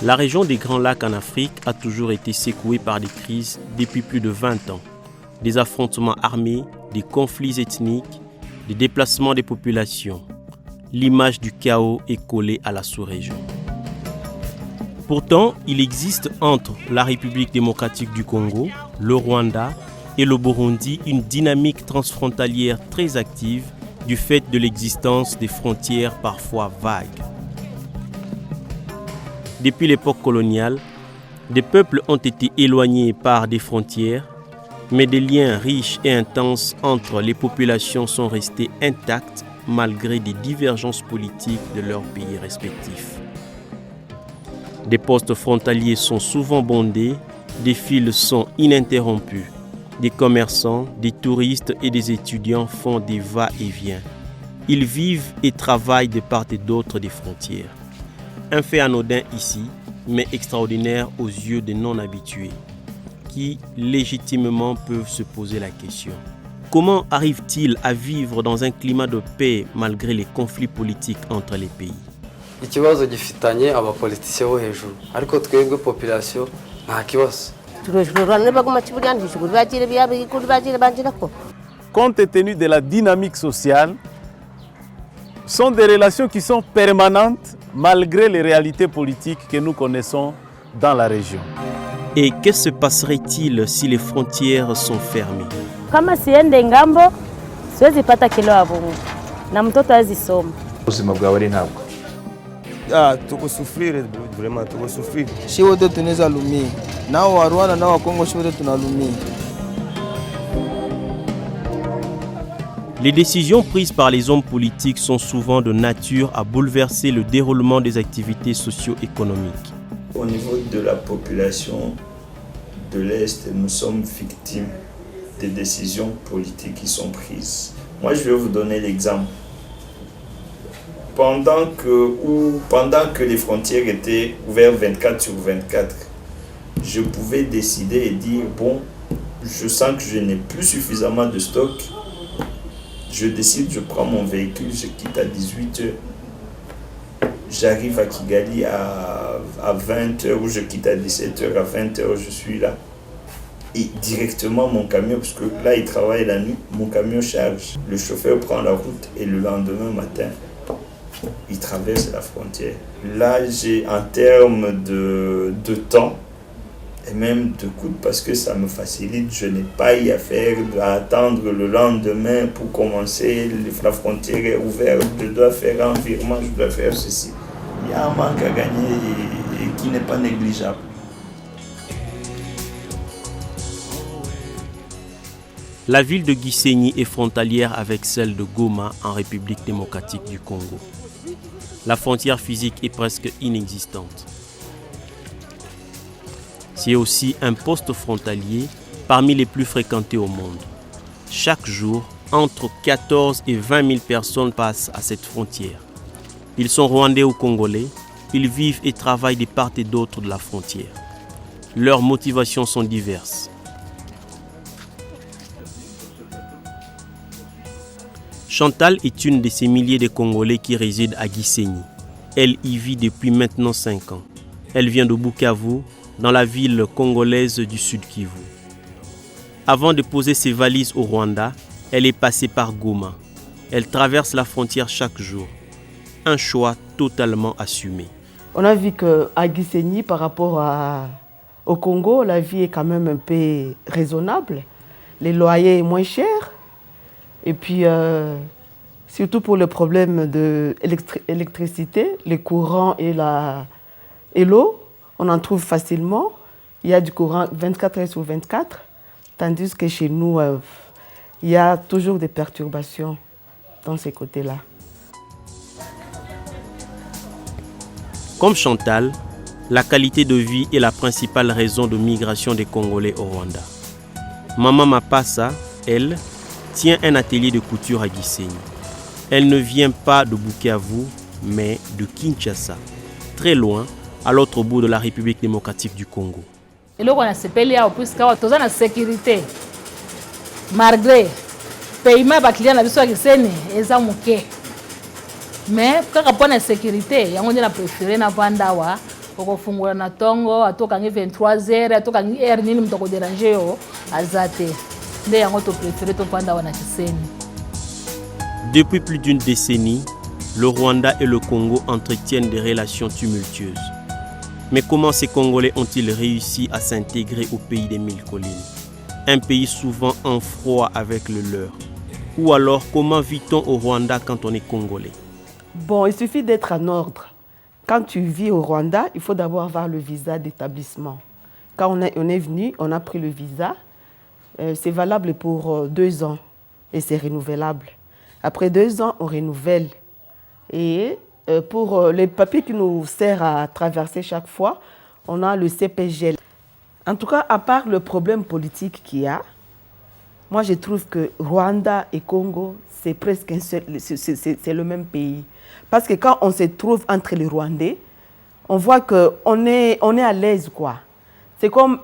La région des Grands Lacs en Afrique a toujours été secouée par des crises depuis plus de 20 ans. Des affrontements armés, des conflits ethniques, des déplacements des populations. L'image du chaos est collée à la sous-région. Pourtant, il existe entre la République démocratique du Congo, le Rwanda et le Burundi une dynamique transfrontalière très active du fait de l'existence des frontières parfois vagues. Depuis l'époque coloniale, des peuples ont été éloignés par des frontières, mais des liens riches et intenses entre les populations sont restés intacts malgré des divergences politiques de leurs pays respectifs. Des postes frontaliers sont souvent bondés, des fils sont ininterrompus. Des commerçants, des touristes et des étudiants font des va-et-vient. Ils vivent et travaillent de part et d'autre des frontières. Un fait anodin ici, mais extraordinaire aux yeux des non-habitués, qui légitimement peuvent se poser la question. Comment arrive-t-il à vivre dans un climat de paix malgré les conflits politiques entre les pays? Ikibazo gifitanye abapoliticiens bo hejuru ariko twebwe population nta kibazo. Compte tenu de la dynamique sociale, sont des relations qui sont permanentes malgré les réalités politiques que nous connaissons dans la région. Et que se passerait-il si les frontières sont fermées? Kama siende ngambo, siwezi pata kilo ya bungu na mtoto azisoma. Ubuzima bwawe ari ntabwo. Tuko sufrire vraiment, tuko sufrire. Si wote tunaweza lumia. Nao wa Rwanda nao wa Kongo si wote tunalumia. Les décisions prises par les hommes politiques sont souvent de nature à bouleverser le déroulement des activités socio-économiques. Au niveau de la population de l'Est, nous sommes victimes des décisions politiques qui sont prises. Moi, je vais vous donner l'exemple. Pendant que les frontières étaient ouvertes 24 sur 24, je pouvais décider et dire, bon, je sens que je n'ai plus suffisamment de stock. Je décide, je prends mon véhicule, je quitte à 18h. J'arrive à Kigali à 20h ou je quitte à 17h, à 20h, je suis là. Et directement mon camion, parce que là il travaille la nuit, mon camion charge. Le chauffeur prend la route et le lendemain matin, il traverse la frontière. Là, j'ai en termes de temps et même de coût, parce que ça me facilite, je n'ai pas à faire, à attendre le lendemain pour commencer, la frontière est ouverte, je dois faire un virement, je dois faire ceci. Il y a un manque à gagner et qui n'est pas négligeable. La ville de Gisenyi est frontalière avec celle de Goma en République démocratique du Congo. La frontière physique est presque inexistante. C'est aussi un poste frontalier parmi les plus fréquentés au monde. Chaque jour, entre 14 et 20 000 personnes passent à cette frontière. Ils sont rwandais ou congolais, ils vivent et travaillent de part et d'autre de la frontière. Leurs motivations sont diverses. Chantal est une de ces milliers de Congolais qui résident à Gisenyi. Elle y vit depuis maintenant 5 ans. Elle vient de Bukavu, dans la ville congolaise du Sud Kivu. Avant de poser ses valises au Rwanda, elle est passée par Goma. Elle traverse la frontière chaque jour. Un choix totalement assumé. On a vu qu'à Gisenyi, par rapport au Congo, la vie est quand même un peu raisonnable. Les loyers sont moins chers. Et puis, surtout pour le problème de l'électricité, les courants et l'eau, on en trouve facilement. Il y a du courant 24 heures sur 24, tandis que chez nous, il y a toujours des perturbations dans ces côtés-là. Comme Chantal, la qualité de vie est la principale raison de migration des Congolais au Rwanda. Maman Mapassa, elle, tient un atelier de couture à Gisenyi. Elle ne vient pas de Bukavu, mais de Kinshasa, très loin, à l'autre bout de la République démocratique du Congo. Et là, on a sepelé à la sécurité. Malgré paiement par client, la Gisenyi est à Mouké. Mais quand on a la sécurité, on a préféré Navandawa okofungula na tongo atokangi 23h atokangi heure nini mtu akoderange yo azate nde yango to préféré tofanda wana Kiseni. Depuis plus d'une décennie, le Rwanda et le Congo entretiennent des relations tumultueuses. Mais comment ces Congolais ont-ils réussi à s'intégrer au pays des mille collines? Un pays souvent en froid avec le leur. Ou alors, comment vit-on au Rwanda quand on est Congolais? Bon, il suffit d'être en ordre. Quand tu vis au Rwanda, il faut d'abord avoir le visa d'établissement. Quand on est venu, on a pris le visa. C'est valable pour 2 ans et c'est renouvelable. Après 2 ans, on renouvelle. Et pour les papiers qui nous servent à traverser chaque fois, on a le CPG. En tout cas, à part le problème politique qu'il y a, moi je trouve que Rwanda et Congo, c'est presque c'est le même pays. Parce que quand on se trouve entre les Rwandais, on voit qu'on est à l'aise, quoi. C'est comme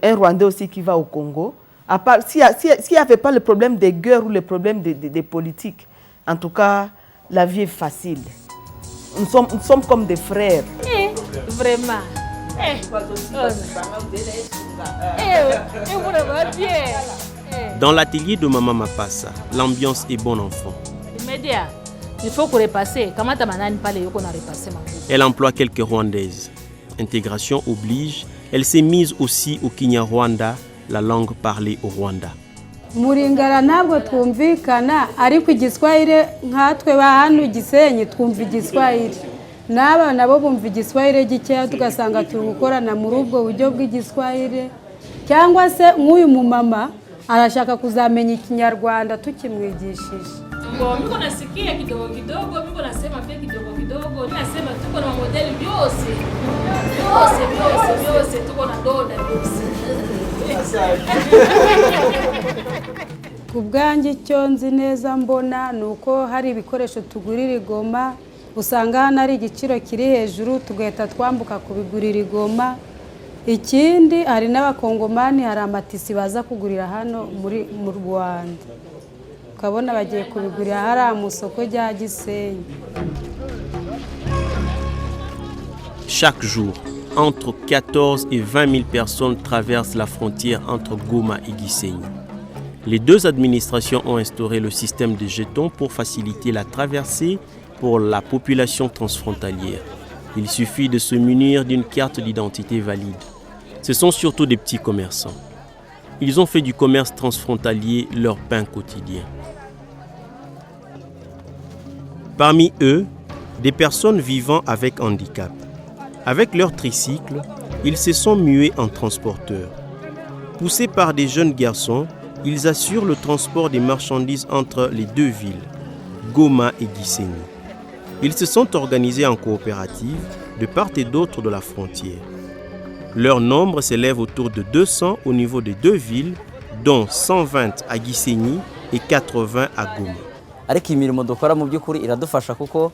un Rwandais aussi qui va au Congo. À part, s'il n'y avait pas le problème des guerres ou le problème des politiques, en tout cas, la vie est facile. Nous sommes comme des frères. Vraiment. Dans l'atelier de Maman Mapassa, l'ambiance est bonne enfant. Il faut qu'on repasse. Comment tu m'as parlé qu'on a repassé? Elle emploie quelques Rwandaises. Intégration oblige, elle s'est mise aussi au Kinyarwanda, la langue parlée au Rwanda. Muringara ntabwo twumvikana ariko igiswahili nkatwe ba hano Gisenyi twumva igiswahili n'aba nabo bumva igiswahili gikeya tugasanga turi gukorana muri ubwo buryo bw'igiswahili cyangwa se nk'uyu mumama arashaka kuzamenya ikinyarwanda tukimwigishije. Miko nasikia kidogo kidogo, miko nasema pia kidogo kidogo, nasema tuko na modeli byose tuko na doda byose. Ku bwanjye icyo nzi neza mbona ni uko hari ibikoresho tugurira i Goma usanga hano ari igiciro kiri hejuru tugahita twambuka kubigurira i Goma. Ikindi hari n'abakongomani hari amatisi baza kugurira hano mu Rwanda ukabona bagiye kubigurira hari mu soko rya Gisenyi. Chaque jour, entre 14 et 20 000 personnes traversent la frontière entre Goma et Gisenyi. Les deux administrations ont instauré le système de jetons pour faciliter la traversée pour la population transfrontalière. Il suffit de se munir d'une carte d'identité valide. Ce sont surtout des petits commerçants. Ils ont fait du commerce transfrontalier leur pain quotidien. Parmi eux, des personnes vivant avec handicap. Avec leur tricycle, ils se sont mués en transporteurs. Poussés par des jeunes garçons, ils assurent le transport des marchandises entre les deux villes, Goma et Gisenyi. Ils se sont organisés en coopérative de part et d'autre de la frontière. Leur nombre s'élève autour de 200 au niveau des deux villes, dont 120 à Gisenyi et 80 à Goma. Ariko imirimo dukora mu by'ukuri iradufasha kuko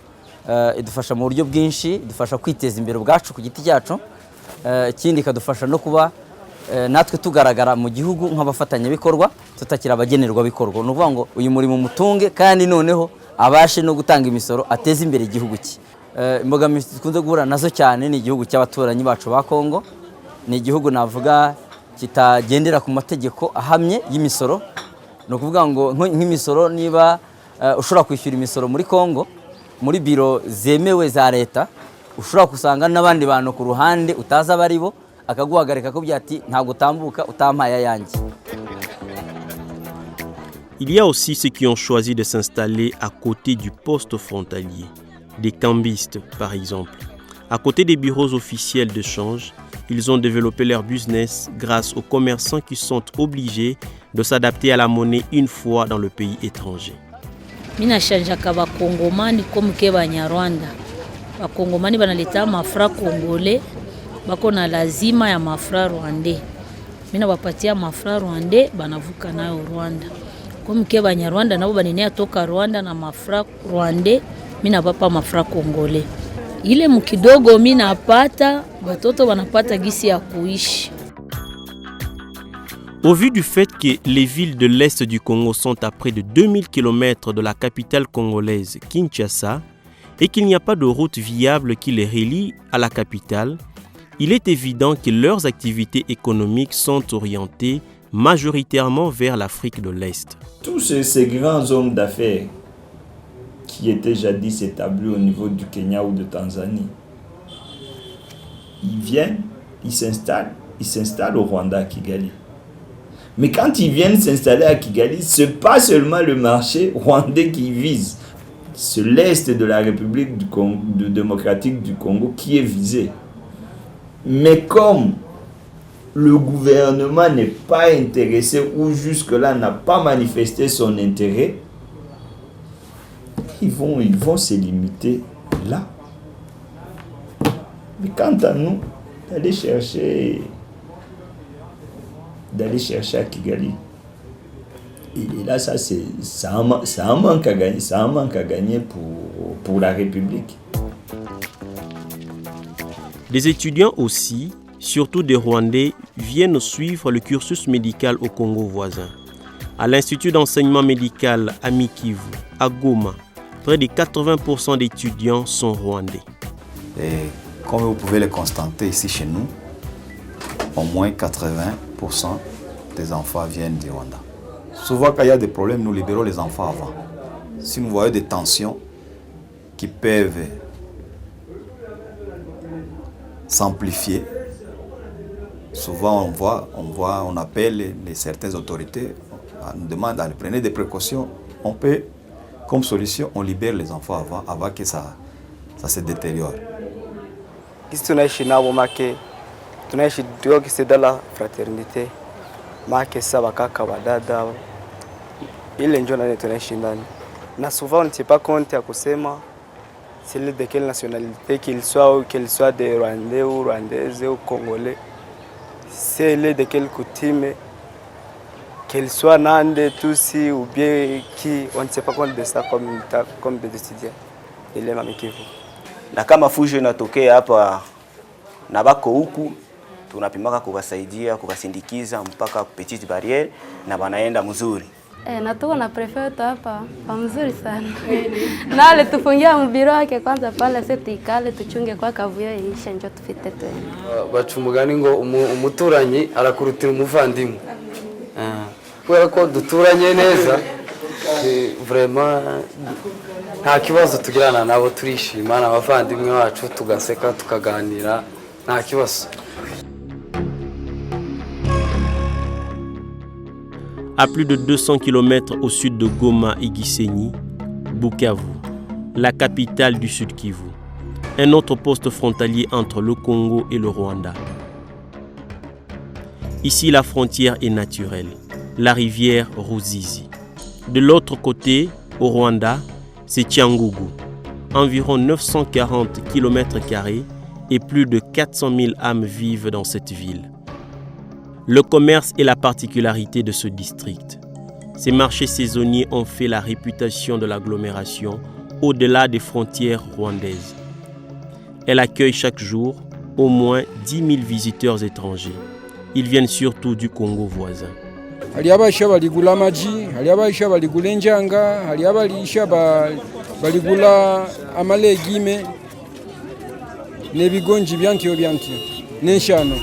idufasha mu buryo bwinshi, idufasha kwiteza imbere ubwacu ku giti cyacu, ikindi ikadufasha no kuba natwe tugaragara mu gihugu nk'abafatanyabikorwa tutakira abagenerwa bikorwa. Ni ukuvuga ngo uyu murimo mutunge kandi noneho abashe no gutanga imisoro ateze imbere igihugu cye. Imbogamizi dukunze guhura nazo cyane ni igihugu cy'abaturanyi bacu ba Kongo, ni igihugu navuga kitagendera ku mategeko ahamye y'imisoro. Ni ukuvuga ngo nk'imisoro niba ushobora kwishyura imisoro muri Kongo muri biro zemewe za leta, ushobora kusanga n'abandi bantu ku ruhande utaza bari bo akaguhagarika akubwira ati ntabwo utambuka utampaye ayanjye. Il y a aussi ceux qui ont choisi de s'installer à côté du poste frontalier, des cambistes par exemple. À côté des bureaux officiels de change, ils ont développé leur business grâce aux commerçants qui sont obligés de s'adapter à la monnaie une fois dans le pays étranger. Mina shanjaka bakongomani comme ke banyarwanda. Bakongomani banaleta mafra congolais, bako na lazima ya mafra rwandais. Mina bapatia mafra rwandais banavuka nayo Rwanda. Comme ke banyarwanda nabo baninea toka Rwanda na mafra rwandais, mina bapa mafra congolais. Ile mkidogo mina apata, batoto banapata gisi ya kuishi. Au vu du fait que les villes de l'Est du Congo sont à près de 2000 km de la capitale congolaise, Kinshasa, et qu'il n'y a pas de route viable qui les relie à la capitale, il est évident que leurs activités économiques sont orientées majoritairement vers l'Afrique de l'Est. Tous ces grands hommes d'affaires qui étaient jadis établis au niveau du Kenya ou de Tanzanie, ils viennent, ils s'installent au Rwanda, à Kigali. Mais quand ils viennent s'installer à Kigali, ce n'est pas seulement le marché rwandais qu'ils visent. C'est l'Est de la République démocratique du Congo qui est visé. Mais comme le gouvernement n'est pas intéressé ou jusque-là n'a pas manifesté son intérêt, ils vont se limiter là. Mais quant à nous, d'aller chercher à Kigali, et là, ça un manque à gagner pour la République. Des étudiants aussi, surtout des Rwandais, viennent suivre le cursus médical au Congo voisin. À l'Institut d'enseignement médical Amikivu, à Goma, près de 80% d'étudiants sont rwandais. Et comme vous pouvez le constater ici chez nous, au moins 80% des enfants viennent du Rwanda. Souvent, quand il y a des problèmes, nous libérons les enfants avant. Si nous voyons des tensions qui peuvent s'amplifier, souvent on appelle certaines autorités, on nous demande de prendre des précautions. On peut, comme solution, on libère les enfants avant que ça se détériore. Sisi tunaishi nao make tunaishi tukisema dans la fraternité make sasa kaka wadada ile njoo na tunaishi ndani na souvent on ne tient pas compte ya kusema c'est de quelle nationalité qu'il soit de Rwandais ou Rwandaises ou Congolais, c'est de quelle coutume qu'il soit nande Tutsi ou bien qui, on ne sait pas compte de ça comme des étudiants. Il est Amikivu. Na kama fujo inatokea hapa na bako huku tunapimaka kuwasaidia kuwasindikiza mpaka petite barrière na banaenda mzuri. Na tuko na prefect hapa mzuri sana. Na ale tufungia mbiro yake kwanza pale sisi ikale tuchunge kwa kavuyo isha njo tufite tena. Baca umugani ngo umuturanyi arakurutira umuvandimwe. Kubera ko duturanye neza vraiment nta kibazo tugirana nabo turishima n'abavandimwe bacu tugaseka tukaganira nta kibazo. À plus de 200 km au sud de Goma et Gisenyi, Bukavu, la capitale du Sud Kivu, un autre poste frontalier entre le Congo et le Rwanda. Ici, la frontière est naturelle, la rivière Ruzizi. De l'autre côté, au Rwanda, c'est Cyangugu, environ 940 km² et plus de 400 000 âmes vivent dans cette ville. Le commerce est la particularité de ce district. Ces marchés saisonniers ont fait la réputation de l'agglomération au-delà des frontières rwandaises. Elle accueille chaque jour au moins 10 000 visiteurs étrangers. Ils viennent surtout du Congo voisin. Hari abaisha baligula amaji, hari abaisha baligula enjanga, hari abaisha baligula amalegime nebigonji byankyo n'enshano.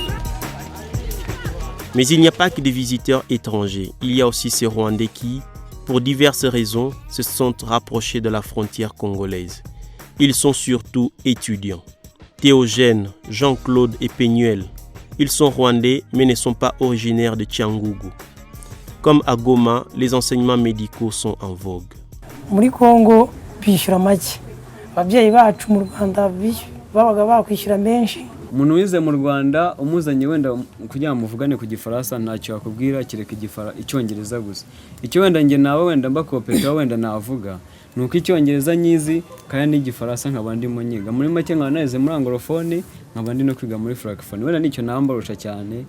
Mais il n'y a pas que des visiteurs étrangers. Il y a aussi ces Rwandais qui, pour diverses raisons, se sont rapprochés de la frontière congolaise. Ils sont surtout étudiants. Théogène, Jean-Claude et Penuel. Ils sont Rwandais mais ne sont pas originaires de Cyangugu. Comme à Goma, les enseignements médicaux sont en vogue. Muri Congo, bishyura make. Ababyeyi bacu mu Rwanda babaga bakwishyura menshi. Umuntu wize mu Rwanda umuzanye wenda kugira muvugane ku gifaransa ntacyo akubwira kireka icyongereza gusa. Icyo wenda nge nawe wenda mbakopeta wenda navuga nuko icyongereza nyizi kandi n'igifaransa nkabandi mu nyiga. Muri make nkanaze muri anglophone nkabandi no kwiga muri francophone. Wenda nicyo nambarusha cyane.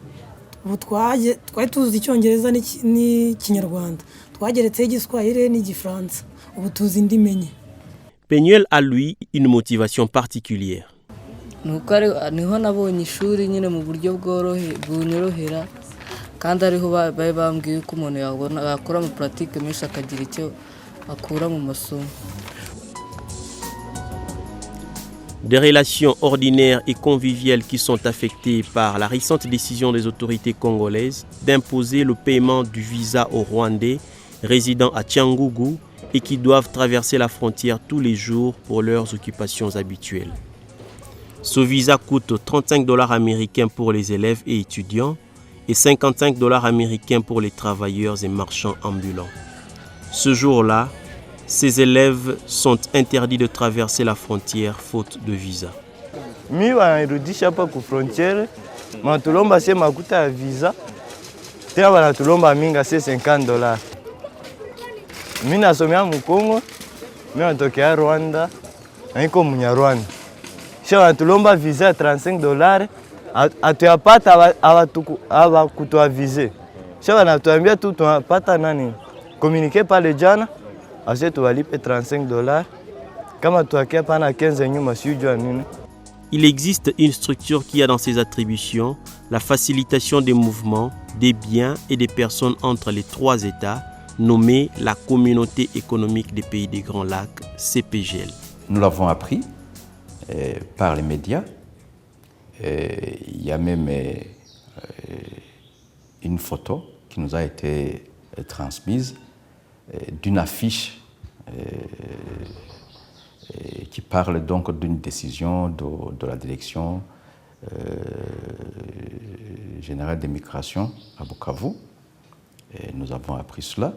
Ubu twari tuzi icyongereza n'ikinyarwanda. Twageretseho igiswahili n'igifaransa. Ubu tuzi indimenye. Penuel a lui une motivation particulière. Niho nabonye ishuri nyine mu buryo bworohera kandi ariho bari bambwiye ko umuntu yakora mu pratique menshi akagira icyo akura mu masomo. Des relations ordinaires et conviviales qui sont affectées par la récente décision des autorités congolaises d'imposer le paiement du visa aux Rwandais résidant à Tchangougou et qui doivent traverser la frontière tous les jours pour leurs occupations habituelles. Ce visa coûte 35 $ américains pour les élèves et étudiants et 55 $ américains pour les travailleurs et marchands ambulants. Ce jour-là, ces élèves sont interdits de traverser la frontière faute de visa. Mi wanarudisha hapa ku frontiere, wanatulomba se makuta ya visa, tena wanatulomba minga se 50 $. Mi nasomea mu Kongo, mi natokea Rwanda, na niko Munyarwanda. Sha wanatulomba visa ya 35 $, atuyapata abakutoa visa. Sha wanatuambia tu tunapata nani? Communiquer pale jana, ase tuwalipe 35 $. Kama tuakia pana 15 nyuma sijua nini. Il existe une structure qui a dans ses attributions la facilitation des mouvements, des biens et des personnes entre les trois États, nommée la Communauté économique des pays des Grands Lacs, CPGL. Nous l'avons appris par les médias. Il y a même une photo qui nous a été transmise d'une affiche qui parle donc d'une décision de la direction générale des migrations à Bukavu. Et nous avons appris cela,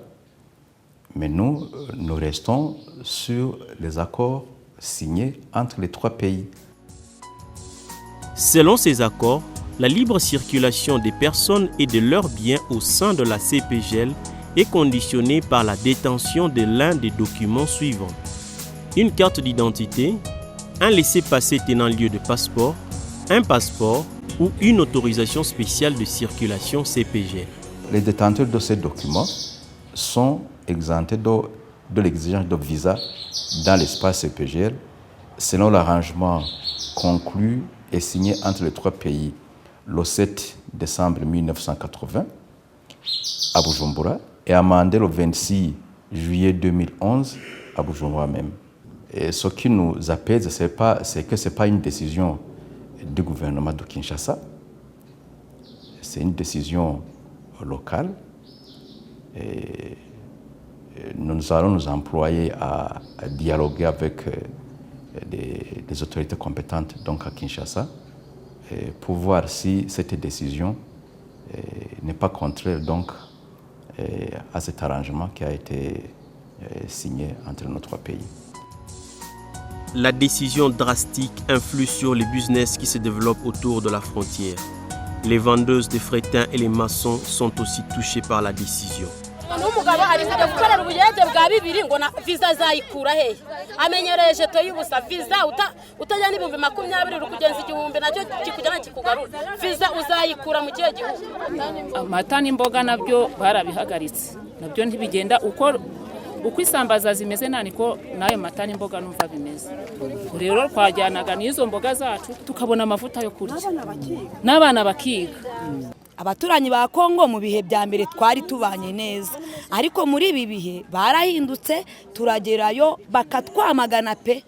mais nous restons sur les accords signés entre les trois pays. Selon ces accords, la libre circulation des personnes et de leurs biens au sein de la CPGL est conditionnée par la détention de l'un des documents suivants: une carte d'identité, un laissez-passer tenant lieu de passeport, un passeport ou une autorisation spéciale de circulation CPGL. Les détenteurs de ces documents sont exemptés de l'exigence de visa dans l'espace CPGL selon l'arrangement conclu et signé entre les trois pays le 7 décembre 1980 à Bujumbura et amendé le 26 juillet 2011 à Bujumbura même. Et ce qui nous apaise, c'est que ce n'est pas une décision du gouvernement de Kinshasa, c'est une décision locale. Et nous allons nous employer à dialoguer avec des autorités compétentes donc à Kinshasa pour voir si cette décision n'est pas contraire donc à cet arrangement qui a été signé entre nos trois pays. La décision drastique influe sur les business qui se développent autour de la frontière. Les vendeuses de frétins et les maçons sont aussi touchés par la décision. n'umugabo ari kujya gukorera ubuyede bwa bibiri ngo na visa azayikura hehe amenyereye jeto y'ubusa visa utajya n'ibihumbi 20 uri kugenza igihumbi nacyo kikujyana kikugarura visa uzayikura mu gihe gihugu. Amata n'imboga nabyo barabihagaritse nabyo ntibigenda uko isambaza zimeze niko nayo mata n'imboga numva bimeze. Rero twajyanaga n'izo mboga zacu tukabona amavuta yo kurya n'abana bakiga. Abaturanyi ba Kongo mu bihe bya mbere twari tubanye neza, ariko muri ibi bihe barahindutse, turagerayo bakatwamagana pe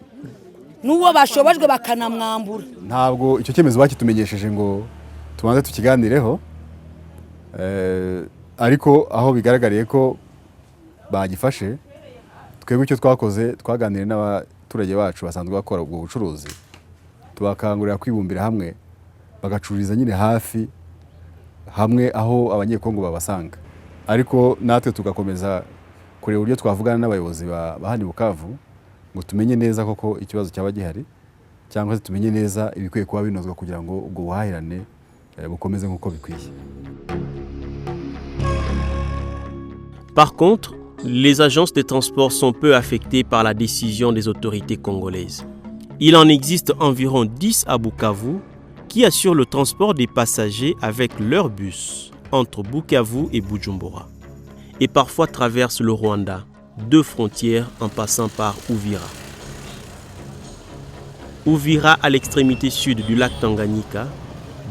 n'uwo bashobojwe bakanamwambura. Ntabwo icyo cyemezo bakitumenyesheje ngo tubanze tukiganireho, ariko aho bigaragariye ko bagifashe, twebwe icyo twakoze twaganiriye n'abaturage bacu basanzwe bakora ubwo bucuruzi, tubakangurira kwibumbira hamwe bagacururiza nyine hafi hamwe aho abanyekongo babasanga, ariko natwe tugakomeza kureba uburyo twavugana n'abayobozi ba hano Bukavu ngo tumenye neza koko ikibazo cyaba gihari cyangwa se tumenye neza ibikwiye kuba binozwa kugira ngo ubwo buhahirane bukomeze nk'uko bikwiye. Par contre, les agences de transport sont peu affectées par la décision des autorités congolaises. Il en existe environ 10 à Bukavu qui assurent le transport des passagers avec leur bus entre Bukavu et Bujumbura et parfois traversent le Rwanda, 2 frontières en passant par Uvira. Uvira à l'extrémité sud du lac Tanganyika,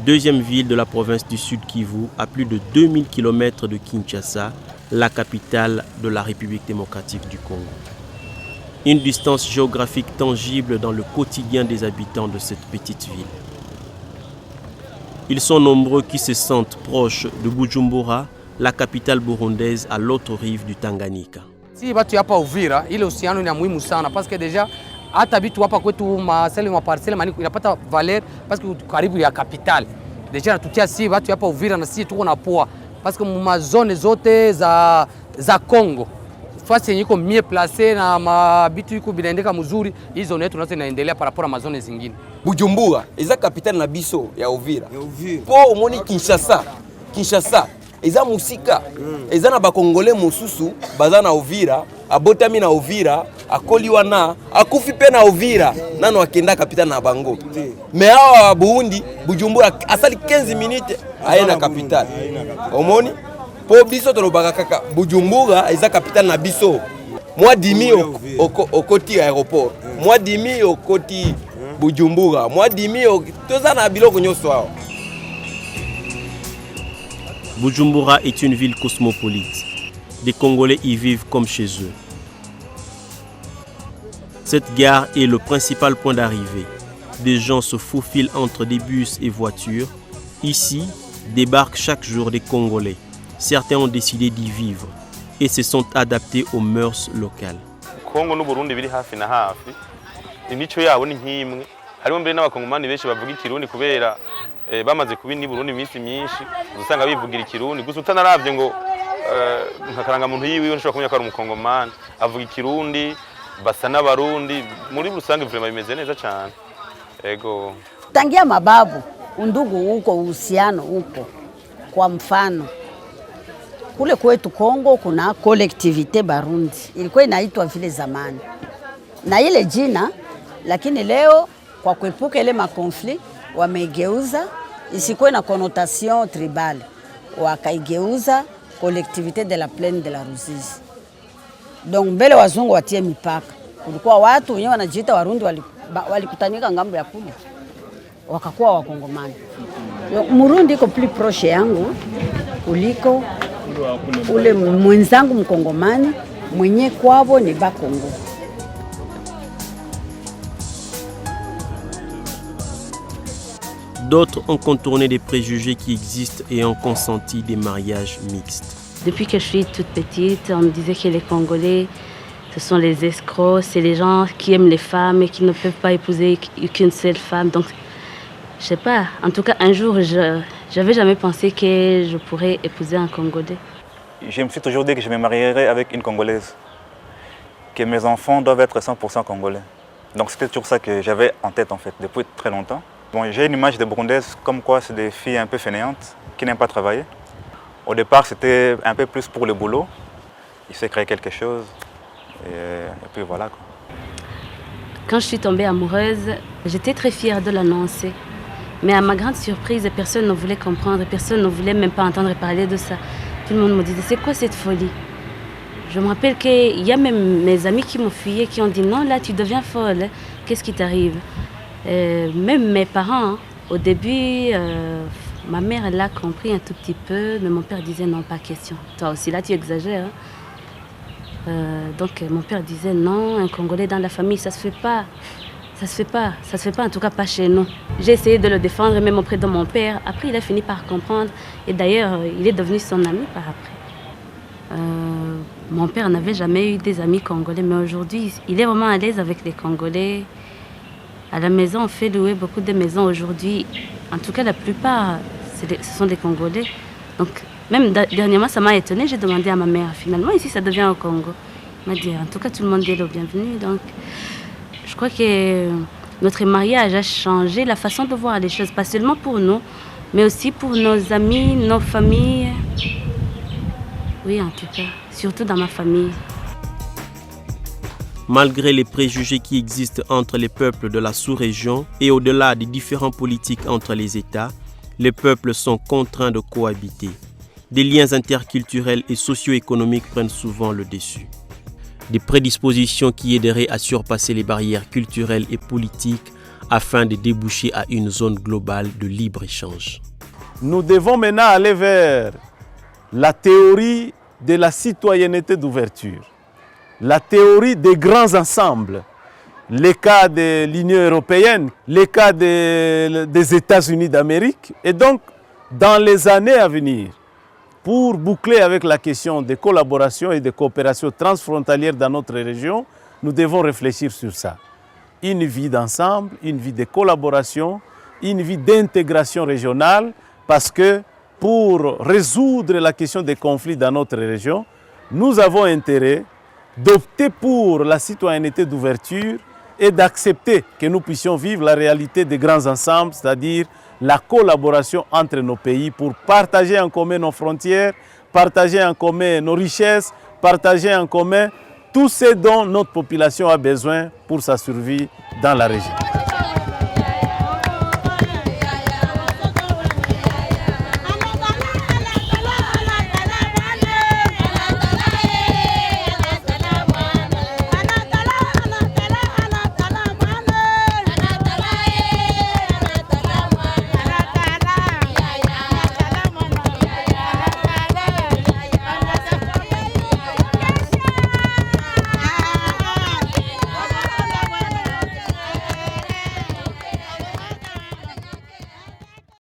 deuxième ville de la province du Sud Kivu à plus de 2000 km de Kinshasa, la capitale de la République démocratique du Congo. Une distance géographique tangible dans le quotidien des habitants de cette petite ville. Ils sont nombreux qui se sentent proches de Bujumbura, la capitale burundaise à l'autre rive du Tanganyika. Si watu hapa Uvira, ile uhusiano ni muhimu sana parce que déjà hata vitu hapa kwetu maparcelle mani inapata valeur parce que karibu ya capitale. Deja natutia si watu hapa Uvira na si tuko na poa parce que mazone zote za Congo fasi yenye iko mie place na mabitu iko binaendeka mzuri, hizo zone yetu nazo inaendelea par rapport à mazone zingine. Bujumbura eza capitale na biso ya Uvira. Po omoni Kinshasa eza musika eza na bakongole mosusu baza na Uvira, abotami na Uvira, akoli wana akufi pe na Uvira nano akenda capitale na bango. Mais awa Burundi Bujumbura asali 15 minutes aye na capitale. Omoni po biso tolobaka kaka Bujumbura eza capitale na biso. Moi dimi okoti aéroport. Moi dimi okoti Bujumbura. Moi dimi toza na biloko nyonso awa. Bujumbura est une ville cosmopolite. Les Congolais y vivent comme chez eux. Cette gare est le principal point d'arrivée. Des gens se faufilent entre des bus et voitures. Ici, débarquent chaque jour des Congolais. Certains ont décidé d'y vivre et se sont adaptés aux mœurs locales. Congo n'Uburundi biri hafi na hafi. Imico yabo ni nkimwe. Hariho mbere n'abakongomani benshi bavuga ikirundi kubera bamaze kuba ni Burundi iminsi myinshi usanga bivugira ikirundi gusa utanaravye ngo nkakaranga muntu yiwe nshobora kumenya ko ari umukongomani avuga ikirundi basa n'abarundi muri rusange vraiment bimeze neza cyane. Ego tangia mababu undugu huko uhusiano huko. Kwa mfano kule kwetu Kongo kuna collectivité Barundi ilikuwa inaitwa vile zamani na ile jina, lakini leo kwa kuepuka ile makonflit wamegeuza isikuwe na connotation tribale, wakaigeuza collectivité de la plaine de la Ruzizi. Donc mbele wazungu watie mipaka, kulikuwa watu wenyewe wanajiita Warundi walikutanika ngambo ya kule wakakuwa Wakongomani. Murundi iko plus proche yangu kuliko ule mwenzangu Mkongomani mwenye kwabo ni Bakongo. D'autres ont contourné des préjugés qui existent et ont consenti des mariages mixtes. Depuis que je suis toute petite, on me disait que les Congolais, ce sont les escrocs, c'est les gens qui aiment les femmes et qui ne peuvent pas épouser qu'une seule femme. Donc, je sais pas, en tout cas un jour, je n'avais jamais pensé que je pourrais épouser un Congolais. Je me suis toujours dit que je me marierais avec une Congolaise, que mes enfants doivent être 100% Congolais. Donc c'était toujours ça que j'avais en tête en fait, depuis très longtemps. Bon, j'ai une image de Burundaises comme quoi c'est des filles un peu fainéantes, qui n'aiment pas travailler. Au départ, c'était un peu plus pour le boulot. Il s'est créé quelque chose et puis voilà quoi. Quand je suis tombée amoureuse, j'étais très fière de l'annoncer. Mais à ma grande surprise, personne ne voulait comprendre, personne ne voulait même pas entendre parler de ça. Tout le monde me disait, c'est quoi cette folie? Je me rappelle qu'il y a même mes amis qui m'ont fuyé, qui ont dit, non, là, tu deviens folle, hein. Qu'est-ce qui t'arrive? Même mes parents, hein, au début, ma mère l'a compris un tout petit peu, mais mon père disait, non, pas question. Toi aussi, là, tu exagères. Hein. Donc, mon père disait, non, un Congolais dans la famille, ça se fait pas. Ça se fait pas, en tout cas pas chez nous. J'ai essayé de le défendre, même auprès de mon père. Après, il a fini par comprendre. Et d'ailleurs, il est devenu son ami par après. Mon père n'avait jamais eu des amis congolais, mais aujourd'hui, il est vraiment à l'aise avec les Congolais. À la maison, on fait louer beaucoup de maisons aujourd'hui. En tout cas, la plupart, ce sont des Congolais. Donc, même dernièrement, ça m'a étonnée. J'ai demandé à ma mère, finalement, ici, ça devient au Congo. Elle m'a dit, en tout cas, tout le monde est le bienvenu. Donc, je crois que notre mariage a changé la façon de voir les choses, pas seulement pour nous, mais aussi pour nos amis, nos familles. Oui, en tout cas, surtout dans ma famille. Malgré les préjugés qui existent entre les peuples de la sous-région et au-delà des différents politiques entre les États, les peuples sont contraints de cohabiter. Des liens interculturels et socio-économiques prennent souvent le dessus. Des prédispositions qui aideraient à surpasser les barrières culturelles et politiques afin de déboucher à une zone globale de libre-échange. Nous devons maintenant aller vers la théorie de la citoyenneté d'ouverture. la théorie des grands ensembles, les cas de l'Union européenne, les cas des États-Unis d'Amérique. Et donc, dans les années à venir, pour boucler avec la question des collaborations et des coopérations transfrontalières dans notre région, nous devons réfléchir sur ça. Une vie d'ensemble, une vie de collaboration, une vie d'intégration régionale, parce que pour résoudre la question des conflits dans notre région, nous avons intérêt d'opter pour la citoyenneté d'ouverture et d'accepter que nous puissions vivre la réalité des grands ensembles, c'est-à-dire la collaboration entre nos pays pour partager en commun nos frontières, partager en commun nos richesses, partager en commun tout ce dont notre population a besoin pour sa survie dans la région.